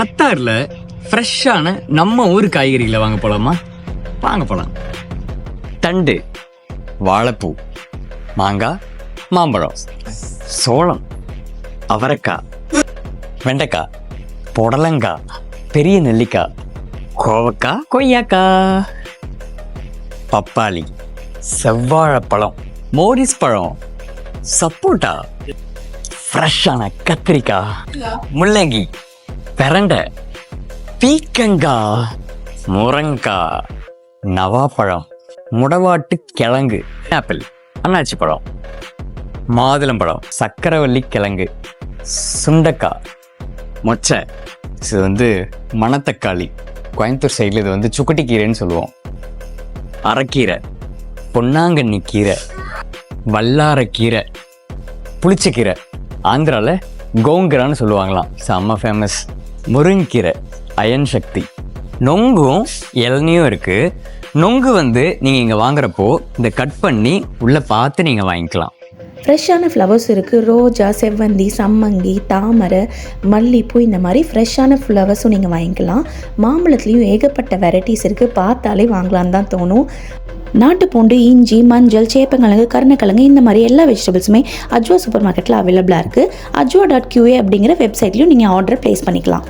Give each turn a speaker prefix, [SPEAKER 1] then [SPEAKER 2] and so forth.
[SPEAKER 1] கத்தார்ல ஃப்ரெஷ்ஷான நம்ம ஊர் காய்கறிகளை வாங்க போலாமா? வாங்க போலாம். தண்டு, வாழைப்பூ, மாங்காய், மாம்பழம், சோளம், அவரைக்காய், வெண்டைக்காய், புடலங்காய், பெரிய நெல்லிக்காய், கோவக்காய், கொய்யாக்காய், பப்பாளி, செவ்வாழைப்பழம், மோரிஸ் பழம், சப்போட்டா, ஃப்ரெஷ்ஷான கத்திரிக்காய், முள்ளங்கி, பெரண்டை, பீக்கங்காய், முருங்காய், நவாப்பழம், முடவாட்டு கிழங்கு, ஆப்பிள், அன்னாச்சி பழம், மாதுளம்பழம், சக்கரவள்ளி கிழங்கு, சுண்டக்காய், மொச்சை, இது மணத்தக்காளி, கோயம்புத்தூர் சைடில் இது சுக்குட்டி கீரைன்னு சொல்லுவோம், அரைக்கீரை, பொன்னாங்கண்ணி கீரை, வல்லாரக்கீரை, புளிச்சக்கீரை, ஆந்திராவில் கோங்கரான்னு சொல்லுவாங்களாம், செம்ம ஃபேமஸ், முருங்கீரை, அயன் சக்தி, நொங்கும் இளநியும் இருக்குது. நொங்கு நீங்கள் இங்கே வாங்குறப்போ இந்த கட் பண்ணி உள்ளே பார்த்து நீங்கள் வாங்கிக்கலாம்.
[SPEAKER 2] ஃப்ரெஷ்ஷான ஃப்ளவர்ஸ் இருக்குது. ரோஜா, செவ்வந்தி, சம்மங்கி, தாமரை, மல்லிப்பூ, இந்த மாதிரி ஃப்ரெஷ்ஷான ஃப்ளவர்ஸும் நீங்கள் வாங்கிக்கலாம். மாம்பழத்துலேயும் ஏகப்பட்ட வெரைட்டிஸ் இருக்குது. பார்த்தாலே வாங்கலான்னு தான் தோணும். நாட்டுப்பூண்டு, இஞ்சி, மஞ்சள், சேப்பங்கிழங்கு, கருணக்கிழங்கு, இந்த மாதிரி எல்லா வெஜிடபிள்ஸுமே அஜ்வா சூப்பர் மார்க்கெட்டில் அவைலபிளாக இருக்குது. ajwa.qa அப்படிங்கிற வெப்சைட்லையும் நீங்கள் ஆர்டர் ப்ளேஸ் பண்ணிக்கலாம்.